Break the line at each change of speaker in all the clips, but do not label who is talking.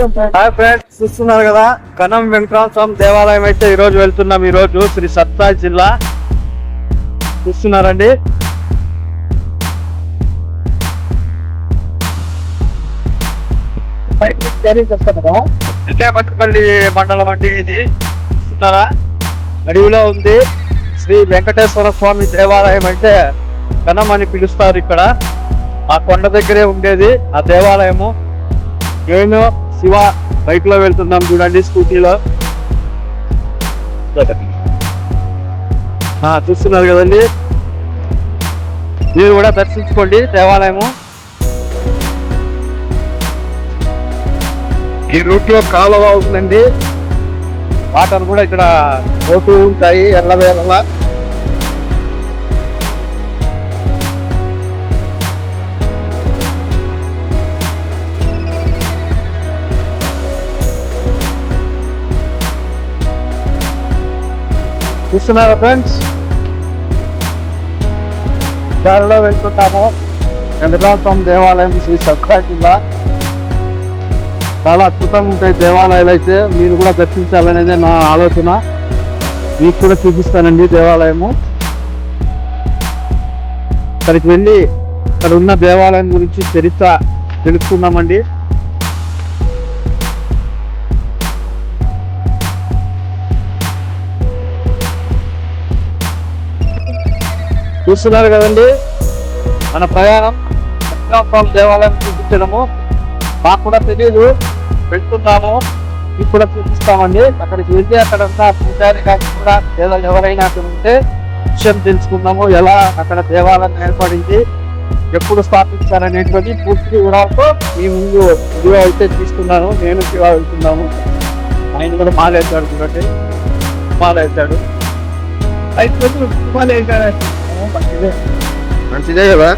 Hi friends, చూస్తున్నారు కదా కనం వెంకటరామ స్వామి దేవాలయం అయితే ఈ రోజు వెళ్తున్నాం. ఈ రోజు శ్రీ సత్యసాయి జిల్లా చూస్తున్నారండి. పట్టుపల్లి మండలం అండి ఇది. చూస్తున్నారా, అడవిలో ఉంది. శ్రీ వెంకటేశ్వర స్వామి దేవాలయం అంటే కనం అని పిలుస్తారు. ఇక్కడ ఆ కొండ దగ్గరే ఉండేది ఆ దేవాలయము. నేను శివ బైక్ లో వెళ్తున్నాం చూడండి, స్కూటీలో. చూస్తున్నారు కదండి, మీరు కూడా దర్శించుకోండి దేవాలయము. ఈ రూట్ లో కాలువ అవుతుందండి, వాటర్ కూడా ఇక్కడ పోతూ ఉంటాయి ఎల్లవేళలా. చూస్తున్నారా ఫ్రెండ్స్, దారిలో వెళ్తుంటాము. వెంకటరామ స్వామి దేవాలయం శ్రీ సత్యసాయి జిల్లా. చాలా అద్భుతంగా ఉంటాయి దేవాలయాలు అయితే. మీరు కూడా దర్శించాలనేది నా ఆలోచన. మీకు కూడా చూపిస్తానండి దేవాలయము. అక్కడికి వెళ్ళి అక్కడ ఉన్న దేవాలయం గురించి చరిత్ర తెలుసుకుందామండి. చూస్తున్నారు కదండి, మన ప్రయాణం వెంకటరామ దేవాలయం చూపించడము. మాకు కూడా తెలియదు, వెళ్తున్నాము. మీకు కూడా చూపిస్తామండి. అక్కడికి వెళ్తే అక్కడ ఉన్న పూజారి కానీ కూడా లేదా ఎవరైనా అక్కడ ఉంటే విషయం తెలుసుకుందాము. ఎలా అక్కడ దేవాలయం ఏర్పడింది, ఎప్పుడు స్థాపించారనేటువంటి పూర్తి వివరాలతో మీ ముందు వీడియో అయితే తీసుకున్నాను. నేను శివ వెళ్తున్నాము. ఆయన కూడా మాలేశాడు చూడండి, మాలేశాడు. మంచిదే కదా.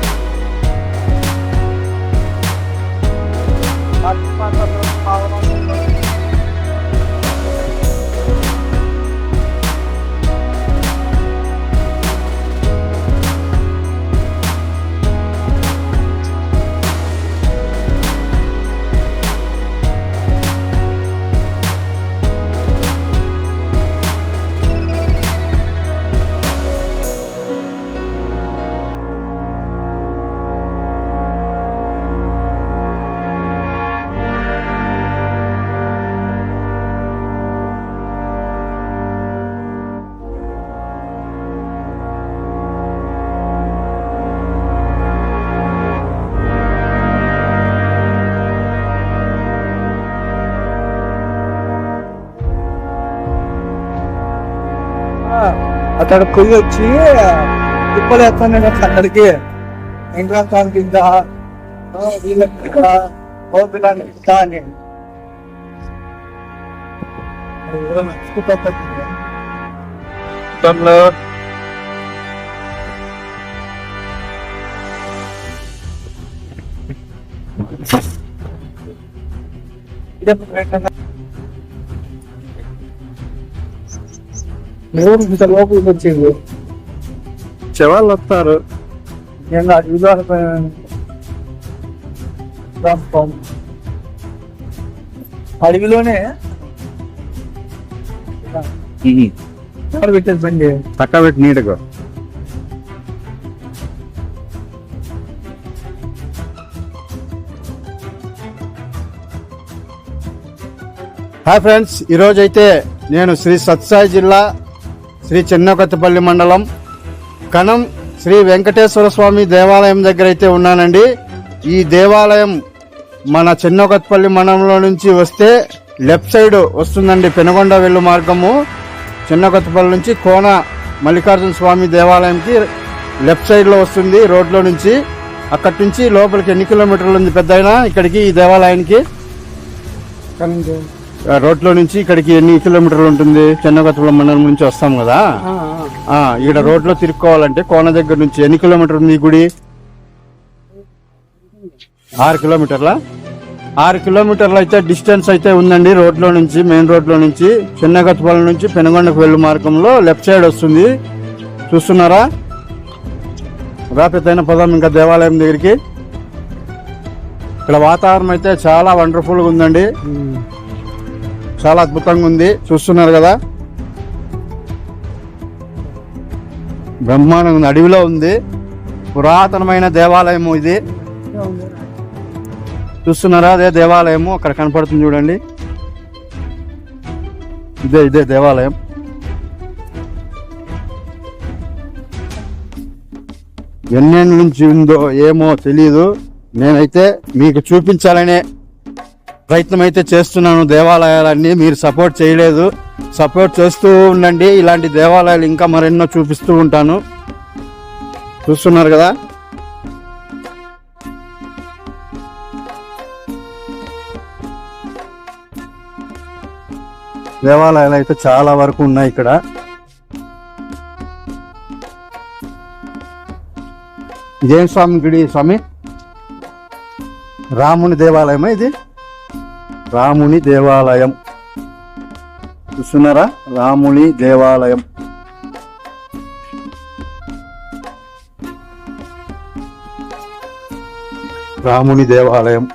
అక్కడ కొయ్యి వచ్చి తిప్పలేస్తాను అక్కడికి. వెంకటరామ కింద అని ఇంత లోపలికి వచ్చింది. శవాళ్ళు వస్తారు అడవిలోనే పెట్టేది బండి తక్కువ పెట్టి నీట్గా. హాయ్ ఫ్రెండ్స్, ఈరోజైతే నేను శ్రీ సత్యసాయి జిల్లా శ్రీ చెన్నకొత్తపల్లి మండలం కనం శ్రీ వెంకటేశ్వర స్వామి దేవాలయం దగ్గర అయితే ఉన్నానండి. ఈ దేవాలయం మన చెన్నకొత్తపల్లి మండలంలో నుంచి వస్తే లెఫ్ట్ సైడ్ వస్తుందండి. పెనుగొండ వెళ్ళు మార్గము చెన్నకొత్తపల్లి నుంచి కోన మల్లికార్జున స్వామి దేవాలయంకి లెఫ్ట్ సైడ్ లో వస్తుంది రోడ్లో నుంచి. అక్కడి నుంచి లోపలికి ఎన్ని కిలోమీటర్లు ఉంది పెద్దయినా ఇక్కడికి ఈ దేవాలయానికి? రోడ్లో నుంచి ఇక్కడికి ఎన్ని కిలోమీటర్లు ఉంటుంది? చెన్నకొత్తపల్లి మండలం నుంచి వస్తాం కదా, ఇక్కడ రోడ్లో తిరుక్కోవాలంటే కోన దగ్గర నుంచి ఎన్ని కిలోమీటర్ ఉంది ఈ గుడి? 6 కిలోమీటర్ల 6 కిలోమీటర్లు అయితే డిస్టెన్స్ అయితే ఉందండి. రోడ్లో నుంచి, మెయిన్ రోడ్లో నుంచి చెన్నకొత్తపల్లి నుంచి పెనుగొండకు వెళ్ళు మార్గంలో లెఫ్ట్ సైడ్ వస్తుంది. చూస్తున్నారా? రాపెత్తైన పదం ఇంకా దేవాలయం దగ్గరికి. ఇక్కడ వాతావరణం అయితే చాలా వండర్ఫుల్గా ఉందండి, చాలా అద్భుతంగా ఉంది. చూస్తున్నారు కదా, బ్రహ్మాండంగా ఉంది. అడవిలో ఉంది, పురాతనమైన దేవాలయం ఇది. చూస్తున్నారా, అదే దేవాలయము అక్కడ కనపడుతుంది చూడండి. ఇదే దేవాలయం. ఎన్నేళ్ళ నుంచి ఉందో ఏమో తెలీదు. నేనైతే మీకు చూపించాలనే ప్రయత్నం అయితే చేస్తున్నాను. దేవాలయాలన్నీ మీరు సపోర్ట్ చేయలేదు, సపోర్ట్ చేస్తూ ఉండండి. ఇలాంటి దేవాలయాలు ఇంకా మరెన్నో చూపిస్తూ ఉంటాను. చూస్తున్నారు కదా, దేవాలయాలు అయితే చాలా వరకు ఉన్నాయి ఇక్కడ. ఇదేం స్వామి గుడి స్వామి? రాముని దేవాలయమా ఇది? రాముని దేవాలయం. చూస్తున్నారా, రాముని దేవాలయం. రాముని దేవాలయం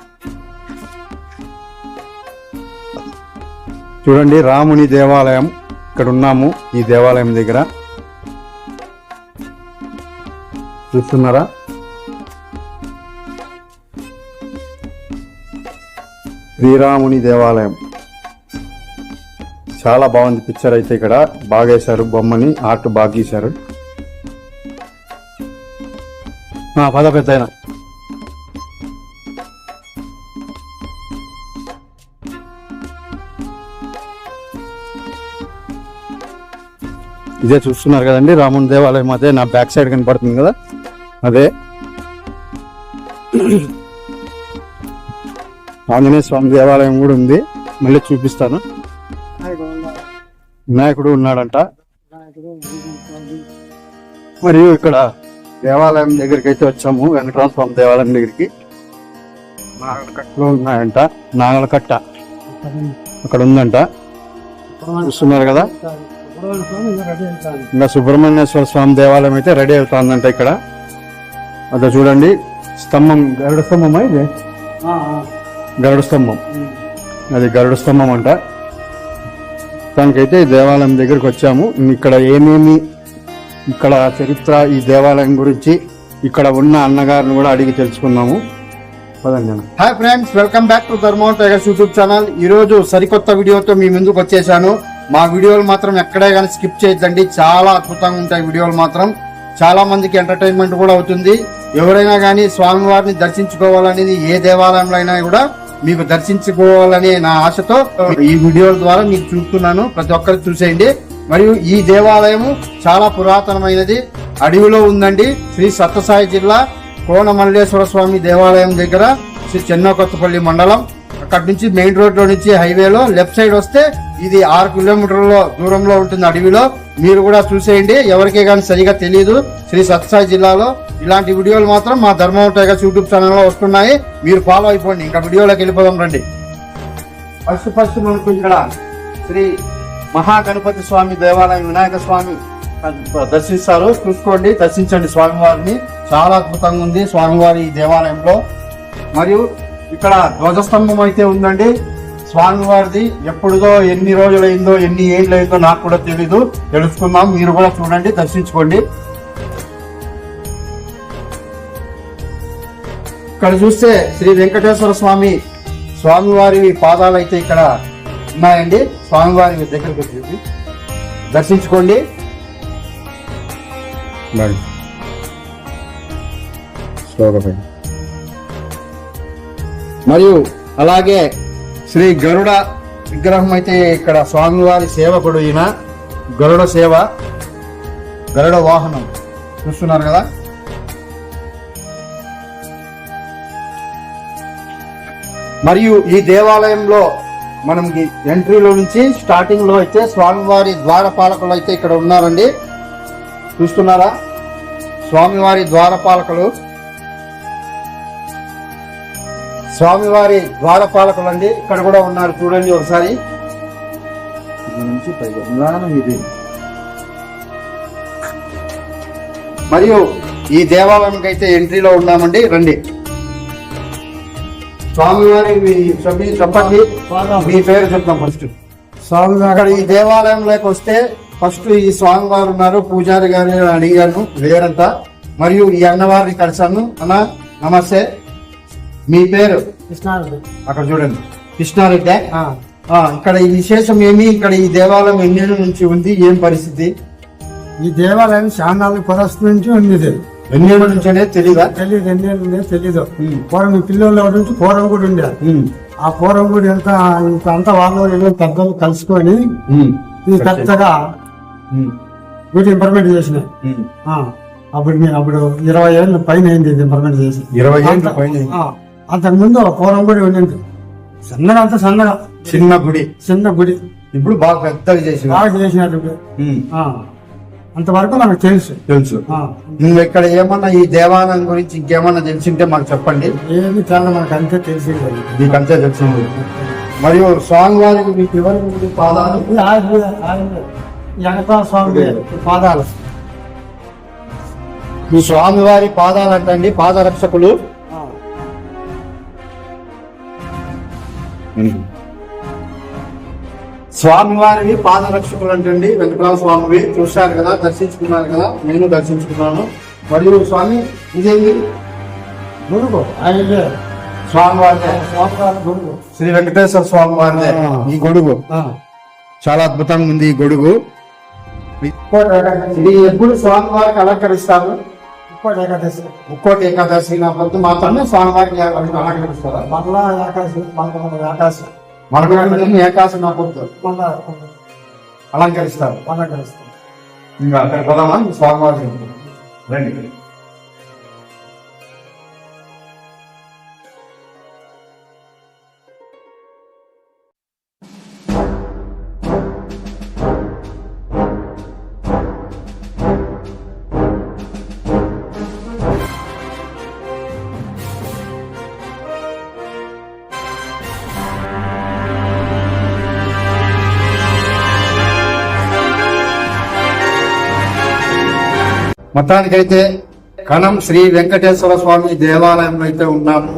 చూడండి, రాముని దేవాలయం. ఇక్కడ ఉన్నాము ఈ దేవాలయం దగ్గర. చూస్తున్నారా, శ్రీరాముని దేవాలయం. చాలా బాగుంది పిక్చర్ అయితే. ఇక్కడ బాగా వేశారు బొమ్మని, ఆర్ట్ బాగా గీశారు. పద పెద్దయినా. ఇదే చూస్తున్నారు కదండి రాముని దేవాలయం. అదే నా బ్యాక్ సైడ్ కనపడుతుంది కదా, అదే. ఆంజనేయ స్వామి దేవాలయం కూడా ఉంది, మళ్ళీ చూపిస్తాను. వినాయకుడు ఉన్నాడంట. మరియు ఇక్కడ దేవాలయం దగ్గరికి అయితే వచ్చాము, వెంకటరామ స్వామి దేవాలయం దగ్గరికి. నాగలకట్టలో ఉన్నాయంట, నాగలకట్ట అక్కడ ఉందంట. చూస్తున్నారు కదా, ఇంకా సుబ్రహ్మణ్యేశ్వర స్వామి దేవాలయం అయితే రెడీ అవుతుందంట ఇక్కడ. అదే చూడండి, స్తంభం, గరుడ స్తంభమా ఇది? గరుడ స్తంభం, అది గరుడ స్తంభం అంట. దానికైతే ఈ దేవాలయం దగ్గరికి వచ్చాము. ఇక్కడ ఏమేమి, ఇక్కడ చరిత్ర, ఈ దేవాలయం గురించి ఇక్కడ ఉన్న అన్నగారిని కూడా అడిగి తెలుసుకున్నాము. Hi friends, welcome back to Dharmavaram tigers YouTube channel. ఈ రోజు సరికొత్త వీడియోతో మీ ముందుకు వచ్చేసాను. మా వీడియోలు మాత్రం ఎక్కడే కానీ స్కిప్ చేయొద్దండి, చాలా అద్భుతంగా ఉంటాయి వీడియోలు మాత్రం. చాలా మందికి ఎంటర్టైన్మెంట్ కూడా అవుతుంది. ఎవరైనా కానీ స్వామివారిని దర్శించుకోవాలనేది, ఏ దేవాలయంలో అయినా కూడా మీకు దర్శించుకోవాలనే నా ఆశతో ఈ వీడియోల ద్వారా మీకు చూపుతున్నాను. ప్రతి ఒక్కరు చూసేయండి. మరియు ఈ దేవాలయము చాలా పురాతనమైనది, అడవిలో ఉందండి. శ్రీ సత్యసాయి జిల్లా కోనమల్లేశ్వర స్వామి దేవాలయం దగ్గర, శ్రీ చెన్నకొత్తపల్లి మండలం. అక్కడ నుంచి మెయిన్ రోడ్ లో నుంచి హైవేలో లెఫ్ట్ సైడ్ వస్తే ఇది 6 కిలోమీటర్ల దూరంలో ఉంటుంది అడవిలో. మీరు కూడా చూసేయండి, ఎవరికే కానీ సరిగా తెలియదు. శ్రీ సత్యసాయి జిల్లాలో ఇలాంటి వీడియోలు మాత్రం మా ధర్మవరం టైగర్స్ యూట్యూబ్ ఛానల్లో వస్తున్నాయి. మీరు ఫాలో అయిపోండి. ఇంకా వీడియోలోకి వెళ్ళిపోదాం రండి. ఫస్ట్ మనకు ఇక్కడ శ్రీ మహాగణపతి స్వామి దేవాలయం, వినాయక స్వామి దర్శిస్తారు. చూసుకోండి, దర్శించండి స్వామివారిని. చాలా అద్భుతంగా ఉంది స్వామివారి దేవాలయంలో. మరియు ఇక్కడ ధ్వజస్తంభం అయితే ఉందండి స్వామివారిది. ఎప్పుడుదో, ఎన్ని రోజులైందో, ఎన్ని ఏళ్ళైందో నాకు కూడా తెలీదు, తెలుసుకుందాం. మీరు కూడా చూడండి, దర్శించుకోండి. ఇక్కడ చూస్తే శ్రీ వెంకటేశ్వర స్వామివారి పాదాలు అయితే ఇక్కడ ఉన్నాయండి. స్వామివారి దగ్గరికి వచ్చి దర్శించుకోండి. మరియు అలాగే శ్రీ గరుడ విగ్రహం అయితే ఇక్కడ స్వామివారి సేవకుడు. ఈయన గరుడ సేవ, గరుడ వాహనం చూస్తున్నారు కదా. మరియు ఈ దేవాలయంలో మనం ఎంట్రీలో నుంచి స్టార్టింగ్ లో అయితే స్వామివారి ద్వారపాలకులు అయితే ఇక్కడ ఉన్నారండి. చూస్తున్నారా, స్వామివారి ద్వారపాలకులు, స్వామివారి ద్వారపాలకులు అండి. ఇక్కడ కూడా ఉన్నారు, చూడండి ఒకసారి. ఇది మరియు ఈ దేవాలయంకి అయితే ఎంట్రీలో ఉన్నామండి. రండి. స్వామివారి చెప్పండి, మీ పేరు చెప్తాం ఫస్ట్. స్వామివారి అక్కడ ఈ దేవాలయంలోకి వస్తే ఫస్ట్ ఈ స్వామివారు ఉన్నారు, పూజారి గారిని అడిగాను లేరంట. మరియు ఈ అన్నవారిని కలిసాను. అన్న నమస్తే, మీ పేరు?
కృష్ణారెడ్డి.
అక్కడ చూడండి, కృష్ణారెడ్డి. ఇక్కడ ఈ విశేషం ఏమి? ఇక్కడ ఈ దేవాలయం ఎన్నేళ్ళ నుంచి ఉంది, ఏం పరిస్థితి?
ఈ దేవాలయం చాలా పురస్తు నుంచి ఉంది.
ఎన్నేళ్ళ నుంచి అనేది తెలీదా?
తెలియదు, ఎన్నేళ్ళు ఉందో తెలీదు. పూర్వం ఈ పిల్లల నుంచి పూర్వం కూడా ఉండేది. ఆ పూర్వం కూడా అంతా వాళ్ళు పెద్దలు కలుసుకొని ఇది పెద్దగా వీటి ఇంప్రూవ్మెంట్ చేసినాయి. అప్పుడు 20 ఏళ్ళ పైన అయింది ఇది ఇంప్రూవ్మెంట్ చేసి.
20 ఏళ్ళ పైన.
అంతకు ముందు పూర్వం కూడా ఉండింది, సన్నగా, అంత సన్నగా చిన్న గుడి.
ఇప్పుడు బాగా పెద్దగా
చేసినట్టు అంతవరకు మనకు తెలుసు.
నువ్వు ఇక్కడ ఏమన్నా ఈ దేవాలయం గురించి ఇంకేమన్నా తెలిసింటే మాకు చెప్పండి.
ఏమి చాలా మనకు అంతే తెలిసింది,
మీకంతే తెలిసింది. మరియు స్వామివారికి మీకు ఎవరి పాదాలు?
వెంకటేశ్వర స్వామి పాదాలు.
ఈ స్వామివారి పాదాలు అంటండి, పాదరక్షకులు. స్వామివారిని పాదరక్షకులు అంటండి, వెంకటరామ స్వామివి. చూశారు కదా, దర్శించుకున్నారు కదా, నేను దర్శించుకున్నాను. మరియు స్వామి ఇదేంటి?
గురువు ఆయన
స్వామివారినే,
గురువు
శ్రీ వెంకటేశ్వర స్వామి వారినే ఈ గొడుగు. చాలా అద్భుతంగా ఉంది ఈ గొడుగు. ఇది ఎప్పుడు స్వామివారికి అలంకరిస్తారు? ముక్కోటి ఏకాదశి నా పొద్దు మాత్రమే స్వామివారికి అలంకరిస్తారా? మనకు ఏకాదశి నా పొద్దు అలంకరిస్తారు. ఇంకా అక్కడ పోదామా స్వామివారి రండి. మొత్తానికైతే కణం శ్రీ వెంకటేశ్వర స్వామి దేవాలయంలో అయితే ఉన్నాము.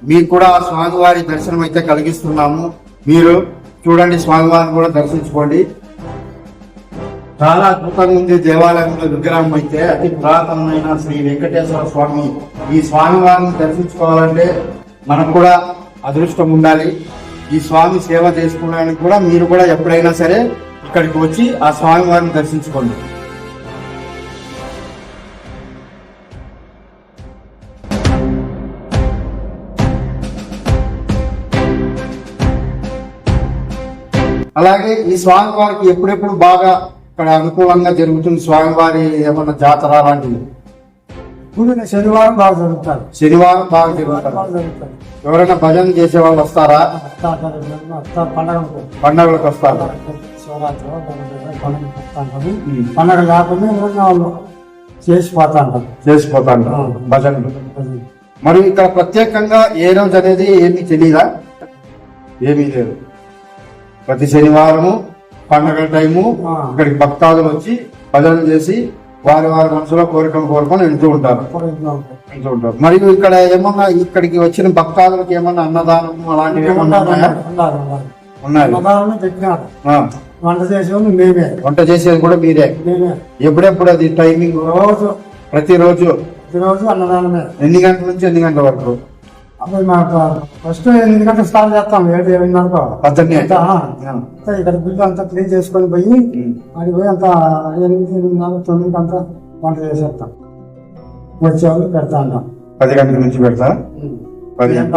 మీకు కూడా స్వామివారి దర్శనం అయితే కలిగిస్తున్నాము. మీరు చూడండి, స్వామివారిని కూడా దర్శించుకోండి. చాలా అద్భుతంగా ఉంది దేవాలయంలో విగ్రహం అయితే. అతి పురాతనమైన శ్రీ వెంకటేశ్వర స్వామి. ఈ స్వామివారిని దర్శించుకోవాలంటే మనకు కూడా అదృష్టం ఉండాలి. ఈ స్వామి సేవ చేసుకోవడానికి కూడా మీరు కూడా ఎప్పుడైనా సరే ఇక్కడికి వచ్చి ఆ స్వామివారిని దర్శించుకోండి. అలాగే ఈ స్వామివారికి ఎప్పుడెప్పుడు బాగా ఇక్కడ అనుకూలంగా జరుగుతుంది? స్వామివారి ఏమన్నా జాతర అలాంటివి?
శనివారం బాగా జరుగుతారు.
శనివారం బాగా జరుగుతారు. ఎవరైనా భజన చేసే వాళ్ళు వస్తారా? పండగలకు వస్తారు.
పండగ లేకుండా వాళ్ళు చేసిపోతా
ఉంటారు భజనలు. మరి ఇక్కడ ప్రత్యేకంగా ఏ రోజు అనేది ఏమీ తెలియదా? ఏమీ లేదు. ప్రతి శనివారము పండగల టైము ఇక్కడికి భక్తాదులు వచ్చి భజనలు చేసి వారి మనసులో కోరికలు కోరుకొని వెళ్తూ ఉంటారు. మరియు ఇక్కడ ఏమన్నా ఇక్కడికి వచ్చిన భక్తాదులకు ఏమన్నా అన్నదానం అలాంటివి ఏమన్నా ఉన్నాయి? వంట చేసేది కూడా మీరే? ఎప్పుడెప్పుడు అది టైమింగ్? ప్రతిరోజు
అన్నదానమే.
ఎన్ని గంటల నుంచి ఎన్ని గంటల వరకు?
ఫస్ట్ 8 గంటలకు స్టార్ట్ చేస్తాం. 7-8 ఇక్కడ బిల్లు అంతా క్లీన్ చేసుకొని పోయి అడిగి పోయి అంతా 8-9 అంతా వంట చేసేస్తాం. వచ్చేవాళ్ళు పెడతా ఉంటాం.
10 గంటల నుంచి పెడతా? 10
గంటల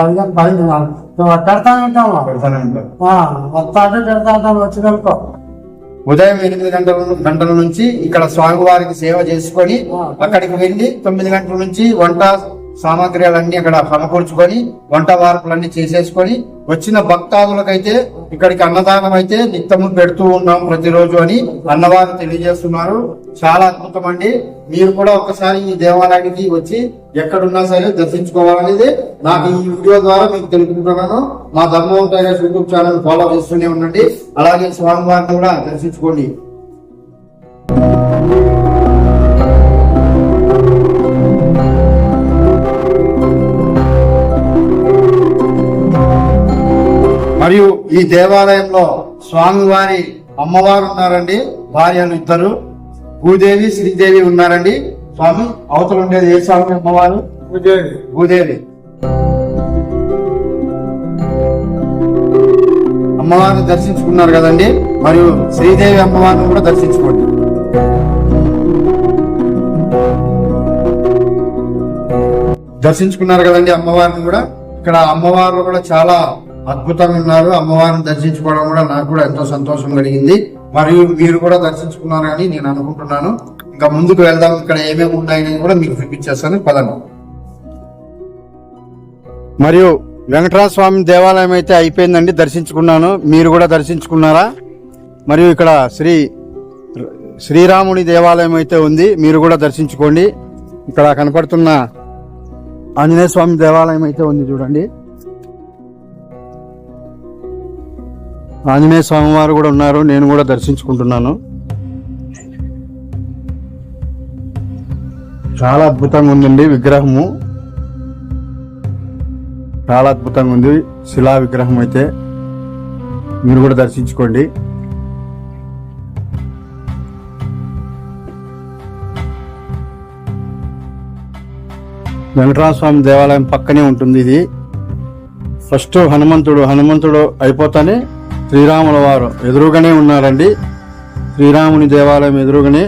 పెడతానే ఉంటాం. వస్తా అంటే పెడతా ఉంటాం. వచ్చిననుకో
ఉదయం 8 గంటల నుంచి ఇక్కడ స్వామివారికి సేవ చేసుకొని అక్కడికి వెళ్ళి 9 గంటల నుంచి వంట సామాగ్రిలన్నీ అక్కడ సమకూర్చుకొని వంట వార్పులన్నీ చేసేసుకొని వచ్చిన భక్తాదులకైతే ఇక్కడికి అన్నదానం అయితే నిత్యము పెడుతూ ఉన్నాం ప్రతిరోజు అని అన్నవారు తెలియజేస్తున్నారు. చాలా అద్భుతం అండి. మీరు కూడా ఒకసారి ఈ దేవాలయానికి వచ్చి ఎక్కడున్నా సరే దర్శించుకోవాలనేది నాకు ఈ వీడియో ద్వారా మీకు తెలుపుకుంటున్నాను. మా ధర్మం టైగర్స్ యూట్యూబ్ ఛానల్ ఫాలో చేస్తూనే ఉండండి. అలాగే స్వామివారిని కూడా దర్శించుకోండి. మరియు ఈ దేవాలయంలో స్వామివారి అమ్మవారు ఉన్నారండి, భార్యలు ఇద్దరు, భూదేవి శ్రీదేవి ఉన్నారండి. స్వామి అవతల ఉండేది ఏ స్వామి అమ్మవారు? భూదేవి. అమ్మవారిని దర్శించుకున్నారు కదండి, మరియు శ్రీదేవి అమ్మవారిని కూడా దర్శించుకోండి. దర్శించుకున్నారు కదండి అమ్మవారిని కూడా. ఇక్కడ అమ్మవారు కూడా చాలా అద్భుతంగా ఉన్నారు. అమ్మవారిని దర్శించుకోవడం కూడా నాకు కూడా ఎంతో సంతోషం కలిగింది. మరియు మీరు కూడా దర్శించుకున్నారు అని నేను అనుకుంటున్నాను. ఇంకా ముందుకు వెళ్దాం, ఇక్కడ ఏమేమి ఉన్నాయని కూడా మీకు చూపించేస్తాను, పదండి. మరియు వెంకటరామ స్వామి దేవాలయం అయితే అయిపోయిందండి, దర్శించుకున్నాను. మీరు కూడా దర్శించుకున్నారా? మరియు ఇక్కడ శ్రీరాముని దేవాలయం అయితే ఉంది, మీరు కూడా దర్శించుకోండి. ఇక్కడ కనపడుతున్న ఆంజనేయ స్వామి దేవాలయం అయితే ఉంది చూడండి. ఆంజనేయ స్వామి వారు కూడా ఉన్నారు, నేను కూడా దర్శించుకుంటున్నాను. చాలా అద్భుతంగా ఉందండి విగ్రహము, చాలా అద్భుతంగా ఉంది. శిలా విగ్రహం అయితే మీరు కూడా దర్శించుకోండి. వెంకటరామ స్వామి దేవాలయం పక్కనే ఉంటుంది ఇది. ఫస్ట్ హనుమంతుడు అయిపోతానే శ్రీరాముల వారు ఎదురుగానే ఉన్నారండి. శ్రీరాముని దేవాలయం ఎదురుగానే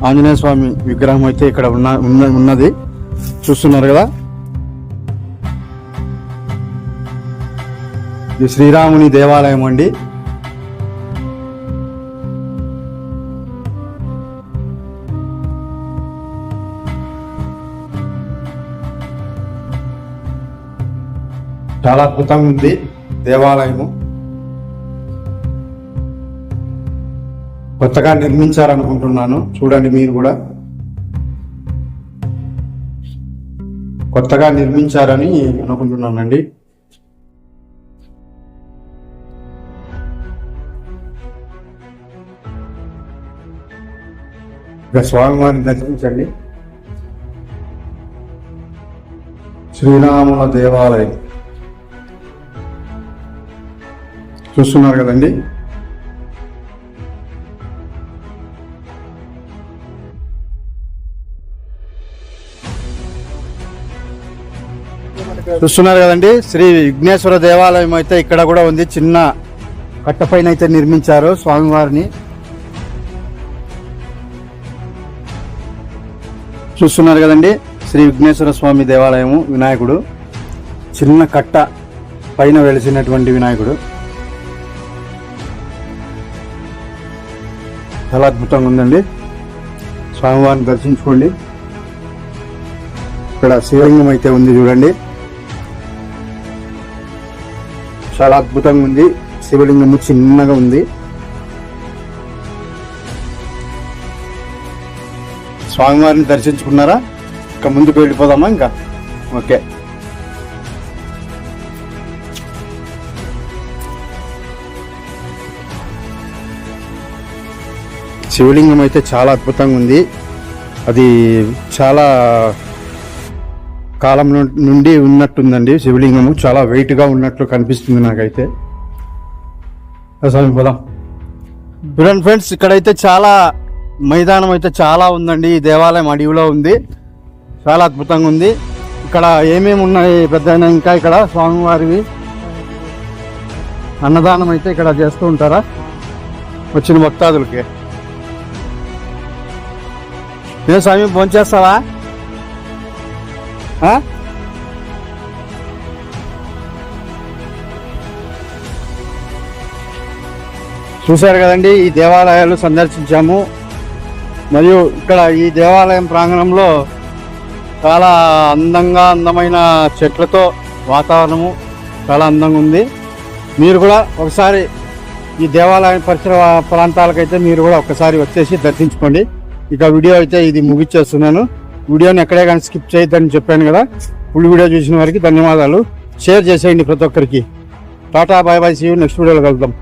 ఆంజనేయ స్వామి విగ్రహం అయితే ఇక్కడ ఉన్నది, చూస్తున్నారు కదా. ఇది శ్రీరాముని దేవాలయం అండి. చాలా అద్భుతంగా ఉంది దేవాలయము. కొత్తగా నిర్మించారనుకుంటున్నాను, చూడండి మీరు కూడా. కొత్తగా నిర్మించారని అనుకుంటున్నానండి. ఇక స్వామివారిని దర్శించండి. శ్రీరాముల దేవాలయం చూస్తున్నారు కదండి. చూస్తున్నారు కదండి, శ్రీ విఘ్నేశ్వర దేవాలయం అయితే ఇక్కడ కూడా ఉంది. చిన్న కట్టపైన అయితే నిర్మించారు స్వామివారిని. చూస్తున్నారు కదండి, శ్రీ విఘ్నేశ్వర స్వామి దేవాలయము. వినాయకుడు చిన్న కట్ట పైన వెలిసినటువంటి వినాయకుడు, చాలా అద్భుతంగా ఉందండి. స్వామివారిని దర్శించుకోండి. ఇక్కడ శివలింగం అయితే ఉంది చూడండి, చాలా అద్భుతంగా ఉంది. శివలింగము చిన్నగా ఉంది. స్వామివారిని దర్శించుకున్నారా? ఇంకా ముందుకు వెళ్ళిపోదామా? ఇంకా ఓకే. శివలింగం అయితే చాలా అద్భుతంగా ఉంది. అది చాలా కాలం నుండి ఉన్నట్టుందండి శివలింగము. చాలా వెయిట్ గా ఉన్నట్లు కనిపిస్తుంది నాకైతే. స్వామి పోదాం. చూడండి ఫ్రెండ్స్, ఇక్కడైతే చాలా మైదానం అయితే చాలా ఉందండి. ఈ దేవాలయం అడవిలో ఉంది, చాలా అద్భుతంగా ఉంది. ఇక్కడ ఏమేమి ఉన్నాయి పెద్ద, ఇంకా ఇక్కడ స్వామివారివి అన్నదానం అయితే ఇక్కడ చేస్తూ ఉంటారా వచ్చిన భక్తాదులకి? నేను స్వామి భోంచేస్తావా? చూశారు కదండి, ఈ దేవాలయాలు సందర్శించాము. మరియు ఇక్కడ ఈ దేవాలయం ప్రాంగణంలో చాలా అందమైన చెట్లతో వాతావరణము చాలా అందంగా ఉంది. మీరు కూడా ఒకసారి ఈ దేవాలయం పరిసర ప్రాంతాలకైతే మీరు కూడా ఒకసారి వచ్చేసి దర్శించుకోండి. ఇక వీడియో అయితే ఇది ముగిచ్చేస్తున్నాను. వీడియోని ఎక్కడే కానీ స్కిప్ చేయొద్దని చెప్పాను కదా. ఫుల్ వీడియో చూసిన వారికి ధన్యవాదాలు. షేర్ చేసేయండి ప్రతి ఒక్కరికి. Tata, bye bye, see you next వీడియోలో కలుద్దాం.